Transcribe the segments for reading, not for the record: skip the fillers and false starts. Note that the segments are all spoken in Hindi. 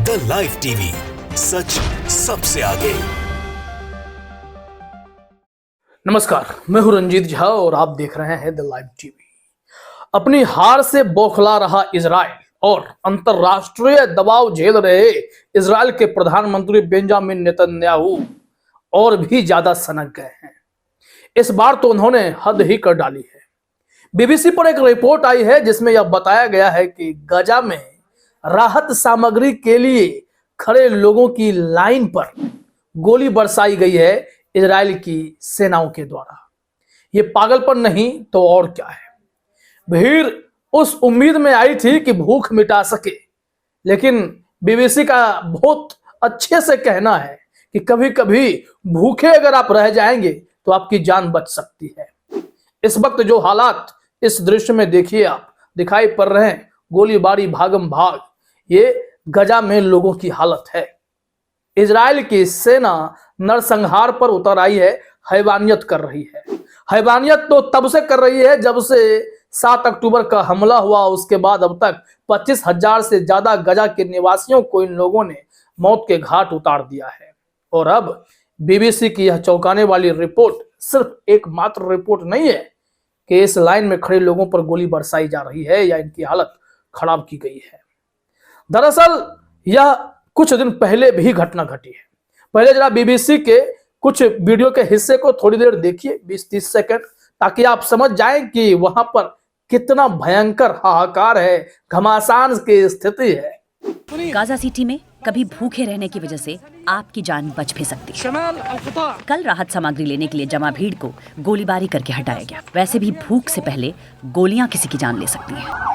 द लाइव टीवी, सच सबसे आगे। नमस्कार, मैं हूं रंजीत झा और आप देख रहे हैं द लाइव टीवी। अपनी हार से बौखला रहा इजराइल और अंतरराष्ट्रीय दबाव झेल रहे इजराइल के प्रधानमंत्री बेंजामिन नेतन्याहू और भी ज्यादा सनक गए हैं। इस बार तो उन्होंने हद ही कर डाली है। बीबीसी पर एक रिपोर्ट आई है जिसमें यह बताया गया है कि गजा में राहत सामग्री के लिए खड़े लोगों की लाइन पर गोली बरसाई गई है इजराइल की सेनाओं के द्वारा। ये पागलपन नहीं तो और क्या है। भीड़ उस उम्मीद में आई थी कि भूख मिटा सके, लेकिन बीबीसी का बहुत अच्छे से कहना है कि कभी कभी भूखे अगर आप रह जाएंगे तो आपकी जान बच सकती है। इस वक्त जो हालात इस दृश्य में देखिए आप दिखाई पड़ रहे हैं, गोलीबारी भागम भाग, ये गजा में लोगों की हालत है। इजराइल की सेना नरसंहार पर उतर आई है, हैवानियत कर रही है। हैवानियत तो तब से कर रही है जब से 7 अक्टूबर का हमला हुआ। उसके बाद अब तक 25,000 से ज्यादा गजा के निवासियों को इन लोगों ने मौत के घाट उतार दिया है। और अब बीबीसी की यह चौंकाने वाली रिपोर्ट सिर्फ एकमात्र रिपोर्ट नहीं है कि इस लाइन में खड़े लोगों पर गोली बरसाई जा रही है या इनकी हालत खराब की गई है। दरअसल यह कुछ दिन पहले भी घटना घटी है। पहले जरा बीबीसी के कुछ वीडियो के हिस्से को थोड़ी देर देखिए, 20-30 सेकंड, ताकि आप समझ जाएं कि वहां पर कितना भयंकर हाहाकार है, घमासान की स्थिति है। गाजा सिटी में कभी भूखे रहने की वजह से आपकी जान बच भी सकती है। कल राहत सामग्री लेने के लिए जमा भीड़ को गोलीबारी करके हटाया गया। वैसे भी भूख से पहले गोलियां किसी की जान ले सकती हैं।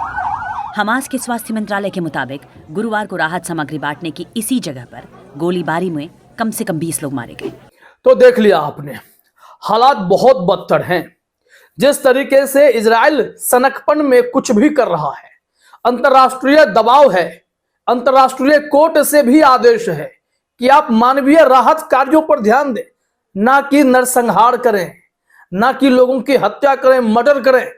हमास के स्वास्थ्य मंत्रालय के मुताबिक गुरुवार को राहत सामग्री बांटने की इसी जगह पर गोलीबारी में कम से कम 20 लोग मारे गए। तो देख लिया आपने, हालात बहुत बदतर हैं। जिस तरीके से इजराइल सनकपन में कुछ भी कर रहा है, अंतरराष्ट्रीय दबाव है, अंतरराष्ट्रीय कोर्ट से भी आदेश है कि आप मानवीय राहत कार्यों पर ध्यान दें, ना कि नरसंहार करें, ना कि लोगों की हत्या करें, मर्डर करें।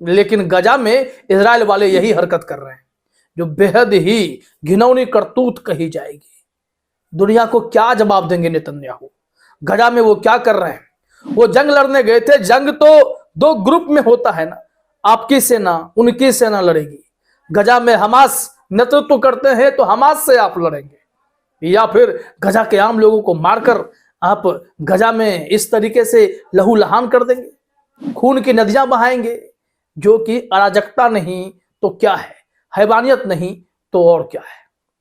लेकिन गजा में इजराइल वाले यही हरकत कर रहे हैं, जो बेहद ही घिनौनी करतूत कही जाएगी। दुनिया को क्या जवाब देंगे नेतन्याहू? गजा में वो क्या कर रहे हैं? वो जंग लड़ने गए थे। जंग तो 2 ग्रुप में होता है ना, आपकी सेना उनकी सेना लड़ेगी। गजा में हमास नेतृत्व करते हैं तो हमास से आप लड़ेंगे, या फिर गजा के आम लोगों को मारकर आप गजा में इस तरीके से लहूलुहान कर देंगे, खून की नदियां बहाएंगे, जो कि अराजकता नहीं तो क्या है, हैवानियत नहीं तो और क्या है।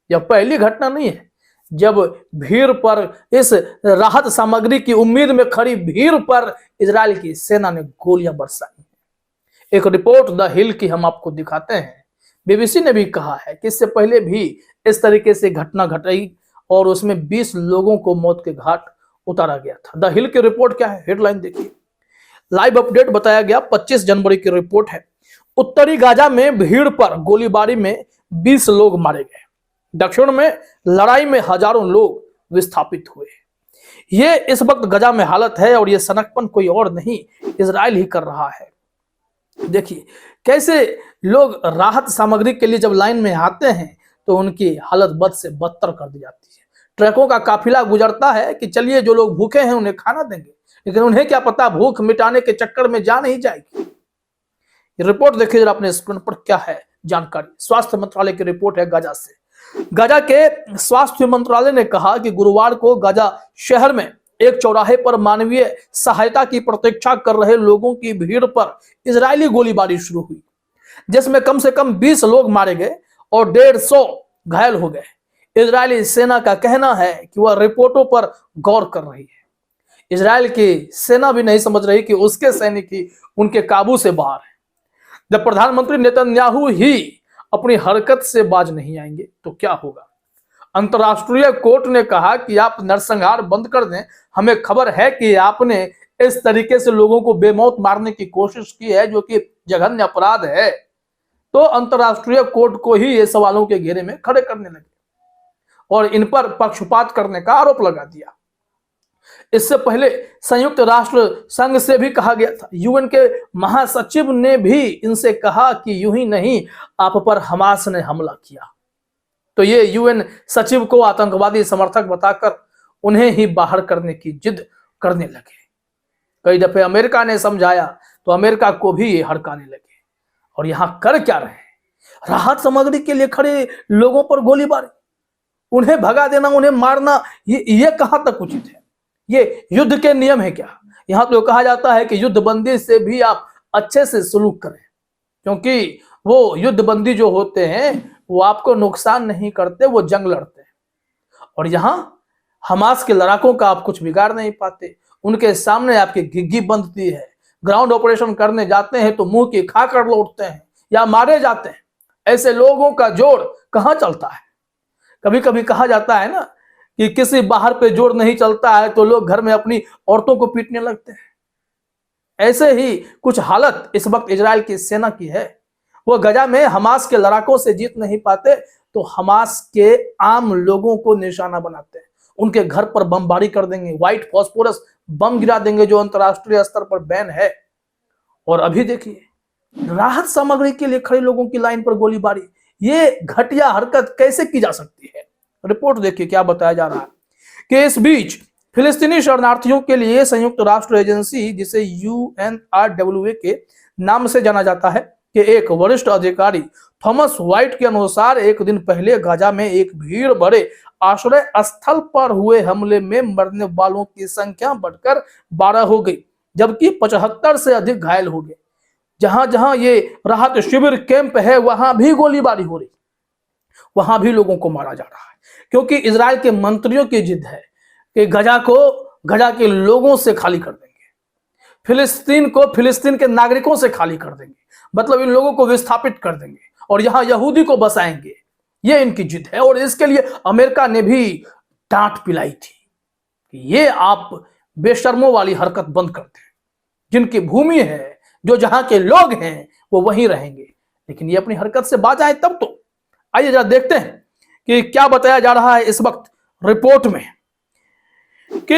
यह पहली घटना नहीं है जब भीड़ पर, इस राहत सामग्री की उम्मीद में खड़ी भीड़ पर इजराइल की सेना ने गोलियां बरसाई। एक रिपोर्ट द हिल की हम आपको दिखाते हैं। बीबीसी ने भी कहा है कि इससे पहले भी इस तरीके से घटना घटी और उसमें 20 लोगों को मौत के घाट उतारा गया था। द हिल की रिपोर्ट क्या है, हेडलाइन देखिए। लाइव अपडेट बताया गया, 25 जनवरी की रिपोर्ट है। उत्तरी गाजा में भीड़ पर गोलीबारी में 20 लोग मारे गए। दक्षिण में लड़ाई में हजारों लोग विस्थापित हुए। ये इस वक्त गजा में हालत है और ये सनकपन कोई और नहीं, इजराइल ही कर रहा है। देखिए कैसे लोग राहत सामग्री के लिए जब लाइन में आते हैं तो उनकी हालत बद से बदतर कर दी जाती है। ट्रकों का काफिला गुजरता है कि चलिए जो लोग भूखे हैं उन्हें खाना देंगे, लेकिन उन्हें क्या पता भूख मिटाने के चक्कर में जान ही जाएगी। रिपोर्ट देखिए जरा अपने स्क्रीन पर, क्या है जानकारी। स्वास्थ्य मंत्रालय की रिपोर्ट है गजा से। गजा के स्वास्थ्य मंत्रालय ने कहा कि गुरुवार को गजा शहर में एक चौराहे पर मानवीय सहायता की प्रतीक्षा कर रहे लोगों की भीड़ पर इजरायली गोलीबारी शुरू हुई, जिसमें कम से कम 20 लोग मारे गए और 150 घायल हो गए। इजरायली सेना का कहना है कि वह रिपोर्टों पर गौर कर रही है। इजराइल की सेना भी नहीं समझ रही कि उसके सैनिक ही उनके काबू से बाहर है। जब प्रधानमंत्री नेतन्याहू ही अपनी हरकत से बाज नहीं आएंगे तो क्या होगा। अंतरराष्ट्रीय कोर्ट ने कहा कि आप नरसंहार बंद कर दें। हमें खबर है कि आपने इस तरीके से लोगों को बेमौत मारने की कोशिश की है, जो कि जघन्य अपराध है। तो अंतरराष्ट्रीय कोर्ट को ही ये सवालों के घेरे में खड़े करने लगे और इन पर पक्षपात करने का आरोप लगा दिया। इससे पहले संयुक्त राष्ट्र संघ से भी कहा गया था। यूएन के महासचिव ने भी इनसे कहा कि यूं ही नहीं, आप पर हमास ने हमला किया। तो ये यूएन सचिव को आतंकवादी समर्थक बताकर उन्हें ही बाहर करने की जिद करने लगे। कई दफे अमेरिका ने समझाया तो अमेरिका को भी ये हड़काने लगे। और यहां कर क्या रहे हैं? राहत सामग्री के लिए खड़े लोगों पर गोलीबारी, उन्हें भगा देना, उन्हें मारना, ये कहां तक उचित है? ये युद्ध के नियम है क्या? यहां तो कहा जाता है कि युद्ध बंदी से भी आप अच्छे से सलूक करें, क्योंकि वो युद्ध बंदी जो होते हैं वो आपको नुकसान नहीं करते, वो जंग लड़ते हैं। और यहां हमास के लड़ाकों का आप कुछ बिगाड़ नहीं पाते, उनके सामने आपकी घिग्गी बंधती है। ग्राउंड ऑपरेशन करने जाते हैं तो मुंह की खाकर लौटते हैं या मारे जाते हैं। ऐसे लोगों का जोड़ कहां चलता है? कभी कभी कहा जाता है ना कि किसी बाहर पे जोड़ नहीं चलता है तो लोग घर में अपनी औरतों को पीटने लगते हैं। ऐसे ही कुछ हालत इस वक्त इजराइल की सेना की है। वो गजा में हमास के लड़ाकों से जीत नहीं पाते तो हमास के आम लोगों को निशाना बनाते हैं, उनके घर पर बमबारी कर देंगे, व्हाइट फास्फोरस बम गिरा देंगे जो अंतरराष्ट्रीय स्तर पर बैन है। और अभी देखिए राहत सामग्री के लिए खड़े लोगों की लाइन पर गोलीबारी, ये घटिया हरकत कैसे की जा सकती है? रिपोर्ट देखिए क्या बताया जा रहा है कि इस बीच फिलिस्तीनी शरणार्थियों के लिए संयुक्त राष्ट्र एजेंसी, जिसे UNRWA के नाम से जाना जाता है, कि एक वरिष्ठ अधिकारी थॉमस व्हाइट के अनुसार एक दिन पहले गाजा में एक भीड़ भरे आश्रय स्थल पर हुए हमले में मरने वालों की संख्या बढ़कर 12 हो गई, जबकि 75 से अधिक घायल हो गए। जहां जहां ये राहत शिविर कैंप है वहां भी गोलीबारी हो रही, वहां भी लोगों को मारा जा रहा है, क्योंकि इजराइल के मंत्रियों की जिद है कि गजा के लोगों से खाली कर देंगे, फिलिस्तीन को फिलिस्तीन के नागरिकों से खाली कर देंगे, मतलब इन लोगों को विस्थापित कर देंगे और यहां यहूदी को बसाएंगे। ये इनकी जिद है। और इसके लिए अमेरिका ने भी डांट पिलाई थी कि ये आप बेशर्मों वाली हरकत बंद कर दें, जिनकी भूमि है, जो जहां के लोग हैं वो वहीं रहेंगे, लेकिन ये अपनी हरकत से बाज आए तब तो। आइए जरा देखते हैं कि क्या बताया जा रहा है इस वक्त रिपोर्ट में, कि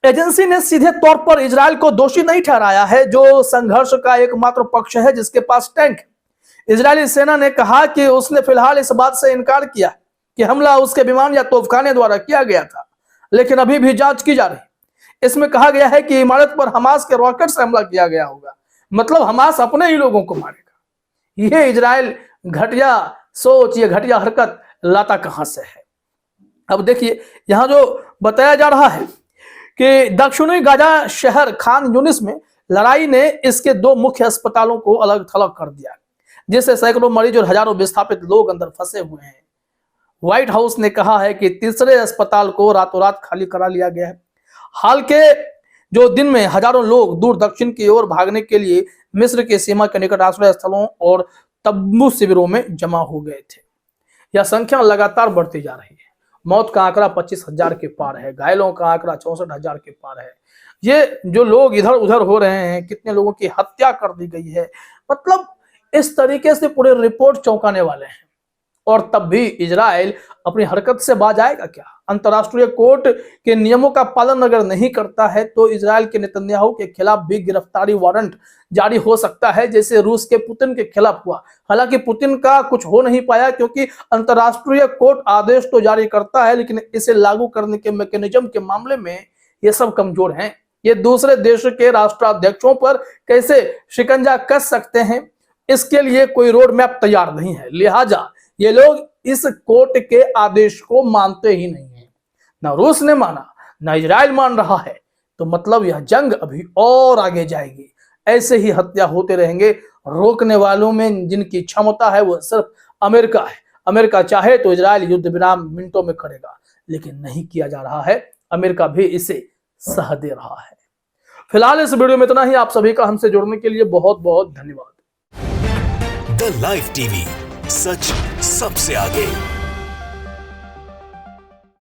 एजेंसी ने सीधे तौर पर इजराइल को दोषी नहीं ठहराया है, जो संघर्ष का एकमात्र पक्ष है जिसके पास टैंक है। इजरायली सेना ने कहा कि उसने फिलहाल इस बात से इनकार किया कि हमला उसके विमान या तोपखाने द्वारा किया गया था, लेकिन अभी भी जांच की जा रही। इसमें कहा गया है कि इमारत पर हमास के रॉकेट से हमला किया गया होगा, मतलब हमास अपने ही लोगों को मारेगा। ये इजराइल घटिया सोच, ये घटिया हरकत लाता कहां से है? अब देखिए यहां जो बताया जा रहा है कि दक्षिणी गाजा शहर खान यूनिस में लड़ाई ने इसके 2 मुख्य अस्पतालों को अलग थलग कर दिया, जिससे सैकड़ों मरीज और हजारों विस्थापित लोग अंदर फंसे हुए हैं। व्हाइट हाउस ने कहा है कि तीसरे अस्पताल को रातों रात खाली करा लिया गया है। हाल के जो दिन में हजारों लोग दूर दक्षिण की ओर भागने के लिए मिस्र के सीमा के निकट आश्रय स्थलों और तब्बू शिविरों में जमा हो गए थे। यह संख्या लगातार बढ़ती जा रही है। मौत का आंकड़ा 25,000 के पार है, घायलों का आंकड़ा 64,000 के पार है। ये जो लोग इधर उधर हो रहे हैं, कितने लोगों की हत्या कर दी गई है, मतलब इस तरीके से पूरे रिपोर्ट चौंकाने वाले हैं। और तब भी इजराइल अपनी हरकत से बाज आएगा क्या? अंतरराष्ट्रीय कोर्ट के नियमों का पालन अगर नहीं करता है तो इजराइल के नेतन्याहू के खिलाफ भी गिरफ्तारी वारंट जारी हो सकता है, जैसे रूस के पुतिन के खिलाफ हुआ। हालांकि पुतिन का कुछ हो नहीं पाया, क्योंकि अंतरराष्ट्रीय कोर्ट आदेश तो जारी करता है, लेकिन इसे लागू करने के मैकेनिज्म के मामले में ये सब कमजोर हैं। ये दूसरे देश के राष्ट्राध्यक्षों पर कैसे शिकंजा कस सकते हैं, इसके लिए कोई रोड मैप तैयार नहीं है। लिहाजा ये लोग इस कोर्ट के आदेश को मानते ही नहीं है। ना रूस ने माना, ना इजराइल मान रहा है, तो मतलब यह जंग अभी और आगे जाएगी। ऐसे ही हत्या होते रहेंगे। रोकने वालों में जिनकी क्षमता है वो सिर्फ अमेरिका है। अमेरिका चाहे तो इजराइल युद्ध विराम मिनटों में करेगा, लेकिन नहीं किया जा रहा है। अमेरिका भी इसे सह दे रहा है। फिलहाल इस वीडियो में इतना ही। आप सभी का हमसे जुड़ने के लिए बहुत बहुत धन्यवाद। द लाइव टीवी, सच सबसे आगे।